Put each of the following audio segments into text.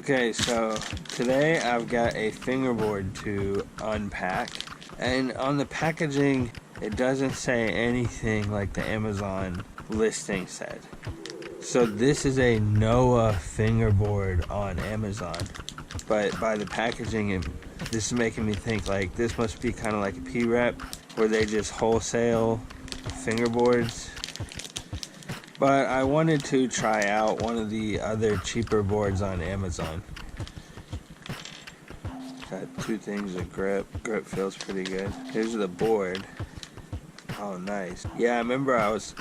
Okay, so today I've got a fingerboard to unpack, and on the packaging it doesn't say anything like the Amazon listing said. So this is a Noah fingerboard on Amazon, but by the packaging this is making me think like this must be kind of like a P-Rep where they just wholesale fingerboards. But I wanted to try out one of the other cheaper boards on Amazon. Got two things of grip. Grip feels pretty good. Here's the board. Oh, nice. Yeah, I remember I was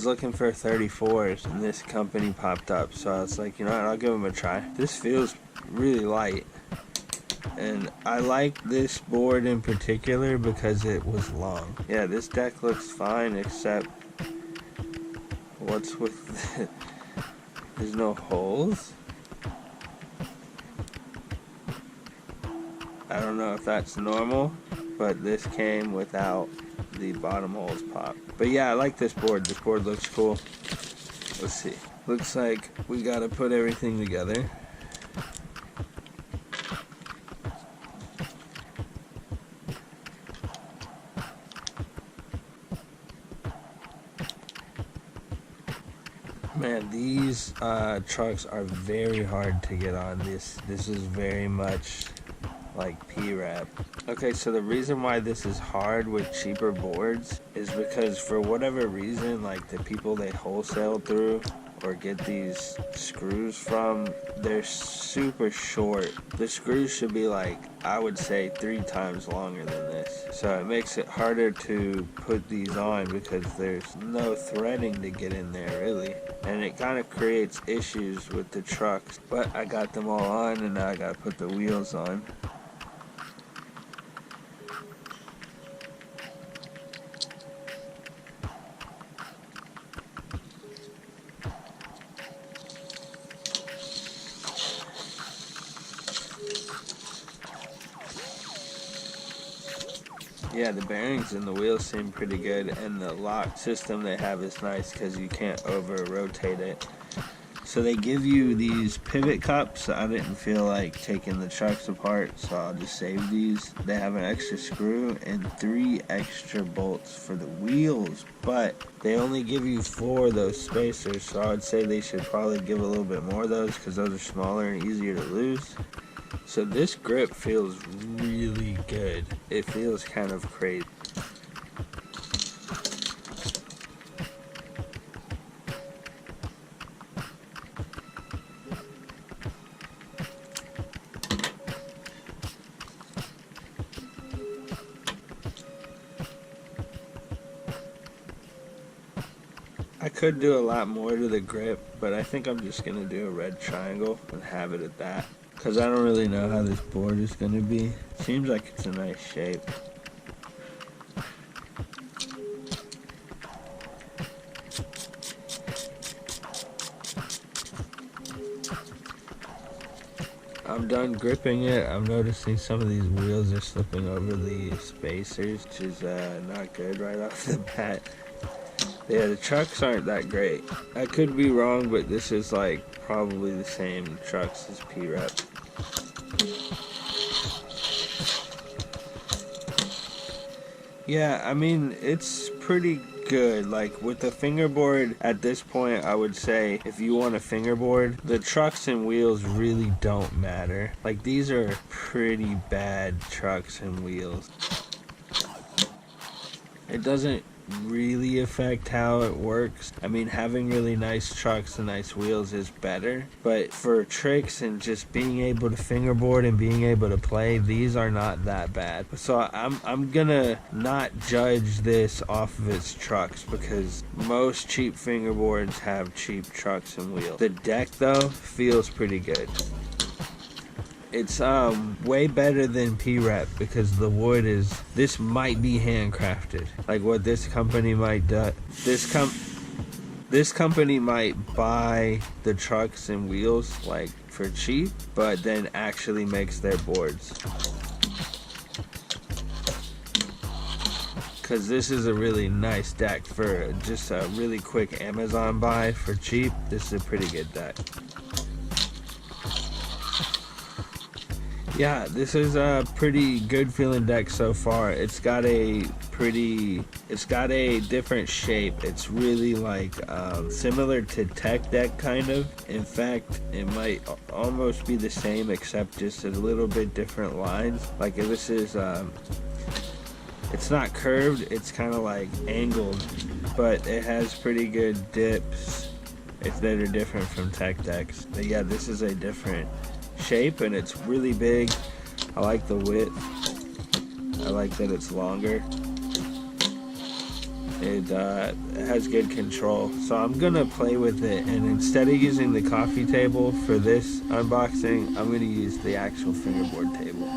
looking for 34s and this company popped up. So I was like, you know what, I'll give them a try. This feels really light. And I like this board in particular because it was long. Yeah, this deck looks fine except what's with the, there's no holes? I don't know if that's normal, but this came without the bottom holes popped. But yeah, I like this board. This board looks cool. Let's see. Looks like we gotta put everything together. Man, these trucks are very hard to get on. This is very much like P-Rep. Okay, so the reason why this is hard with cheaper boards is because for whatever reason, like the people they wholesale through or get these screws from, they're super short. The screws should be like, I would say 3 times longer than this. So it makes it harder to put these on because there's no threading to get in there really. And it kind of creates issues with the trucks. But I got them all on and now I gotta put the wheels on. Yeah, the bearings in the wheels seem pretty good, and the lock system they have is nice because you can't over rotate it. So they give you these pivot cups. I didn't feel like taking the trucks apart, so I'll just save these. They have an extra screw and 3 extra bolts for the wheels, but they only give you 4 of those spacers, so I would say they should probably give a little bit more of those because those are smaller and easier to lose. So this grip feels really good. It feels kind of crazy. I could do a lot more to the grip, but I think I'm just going to do a red triangle and have it at that. Because I don't really know how this board is going to be. Seems like it's a nice shape. I'm done gripping it. I'm noticing some of these wheels are slipping over the spacers, which is not good right off the bat. Yeah, the trucks aren't that great. I could be wrong, but this is like probably the same trucks as P-Rep. Yeah, I mean, it's pretty good. Like with the fingerboard at this point, I would say if you want a fingerboard, the trucks and wheels really don't matter. Like these are pretty bad trucks and wheels. It doesn't really affect how it works. I mean, having really nice trucks and nice wheels is better, but for tricks and just being able to fingerboard and being able to play, these are not that bad. So I'm gonna not judge this off of its trucks because most cheap fingerboards have cheap trucks and wheels. The deck though feels pretty good. It's way better than P-Rep because the wood is, this might be handcrafted. Like what this company might do. This company might buy the trucks and wheels like for cheap, but then actually makes their boards. Because this is a really nice deck for just a really quick Amazon buy for cheap. This is a pretty good deck. Yeah, this is a pretty good feeling deck so far. It's got a different shape. It's really like similar to Tech Deck kind of. In fact, it might almost be the same except just a little bit different lines. Like if this is, it's not curved, it's kind of like angled, but it has pretty good dips that are different from Tech Decks. But yeah, this is a different shape and it's really big. I like the width. I like that it's longer. It has good control. So I'm gonna play with it, and instead of using the coffee table for this unboxing, I'm gonna use the actual fingerboard table.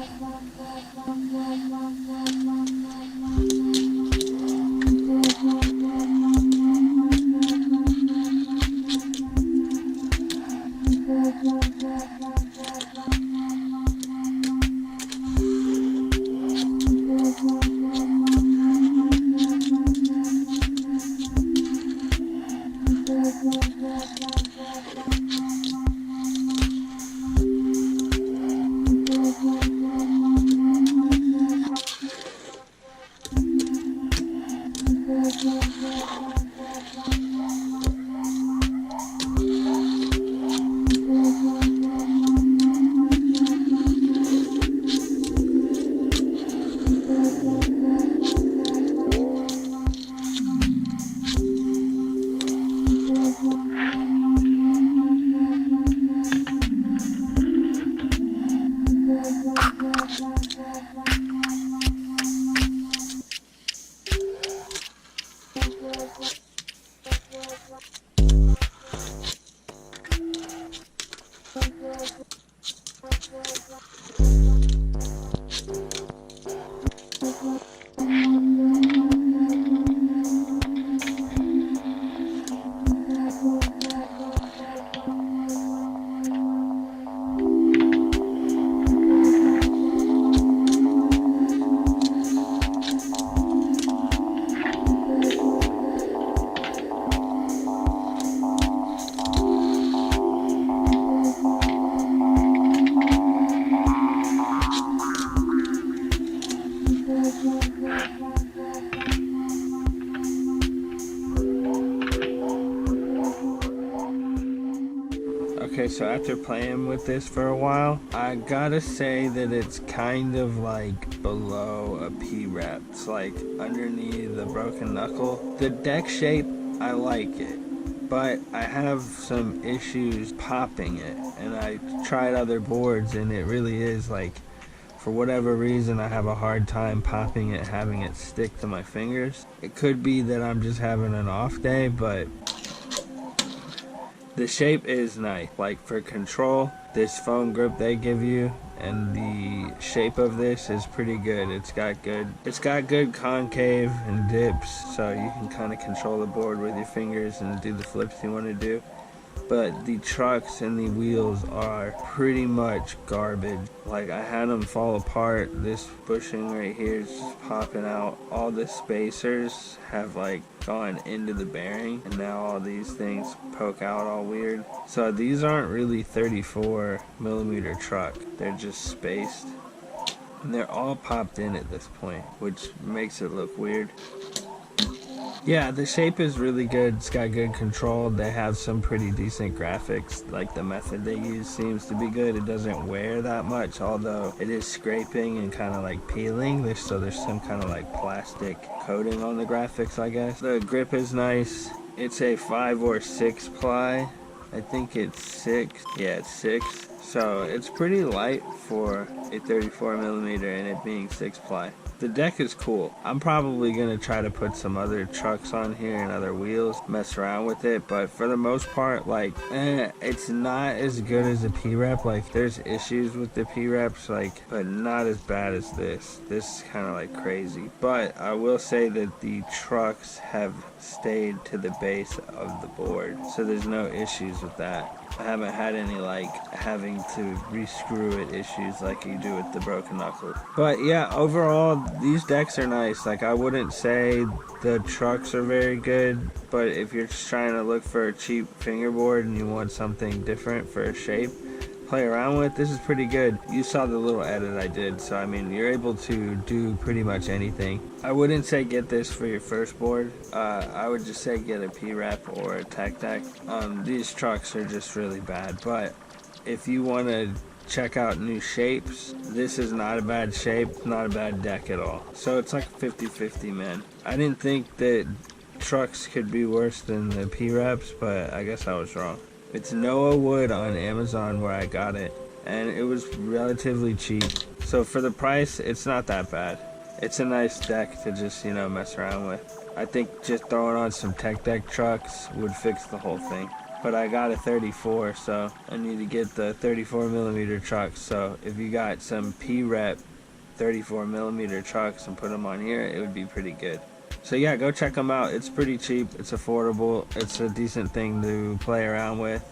Okay, so after playing with this for a while, I gotta say that it's kind of like below a P-wrap. It's like underneath the broken knuckle. The deck shape, I like it, but I have some issues popping it, and I tried other boards and it really is like, for whatever reason, I have a hard time popping it, having it stick to my fingers. It could be that I'm just having an off day, but the shape is nice. Like for control, this foam grip they give you and the shape of this is pretty good. It's got good concave and dips, so you can kind of control the board with your fingers and do the flips you want to do. But the trucks and the wheels are pretty much garbage. Like I had them fall apart. This bushing right here is just popping out. All the spacers have like gone into the bearing, and now all these things poke out all weird. So these aren't really 34mm truck. They're just spaced. And they're all popped in at this point, which makes it look weird. Yeah, the shape is really good. It's got good control. They have some pretty decent graphics. Like the method they use seems to be good. It doesn't wear that much, although it is scraping and kind of like peeling. So there's some kind of like plastic coating on the graphics, I guess. The grip is nice. It's a 5 or 6 ply. I think it's 6. Yeah, it's 6. So it's pretty light for a 34mm and it being 6 ply. The deck is cool. I'm probably going to try to put some other trucks on here and other wheels, mess around with it, but for the most part, like, it's not as good as a P-Rep. Like, there's issues with the P-Reps, like, but not as bad as this. This is kind of like crazy. But I will say that the trucks have stayed to the base of the board, so there's no issues with that. I haven't had any like having to re-screw it issues like you do with the broken knuckle. But yeah, overall these decks are nice. Like I wouldn't say the trucks are very good, but if you're just trying to look for a cheap fingerboard and you want something different for a shape, play around with, this is pretty good. You saw the little edit I did, so I mean, you're able to do pretty much anything. I wouldn't say get this for your first board. I would just say get a P-Rep or a Tech Deck. These trucks are just really bad, but if you want to check out new shapes, this is not a bad shape, not a bad deck at all. So it's like 50-50, man. I didn't think that trucks could be worse than the P-Reps, but I guess I was wrong. It's Noah wood on Amazon where I got it, and it was relatively cheap. So for the price, it's not that bad. It's a nice deck to just, you know, mess around with. I think just throwing on some Tech Deck trucks would fix the whole thing. But I got a 34, so I need to get the 34mm trucks. So if you got some P-Rep 34mm trucks and put them on here, it would be pretty good. So yeah, go check them out. It's pretty cheap, it's affordable, it's a decent thing to play around with.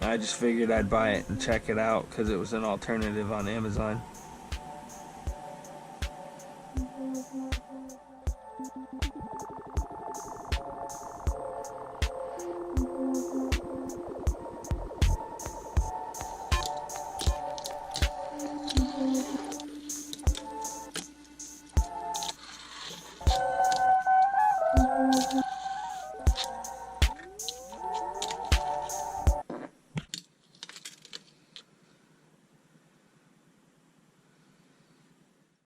I just figured I'd buy it and check it out because it was an alternative on Amazon.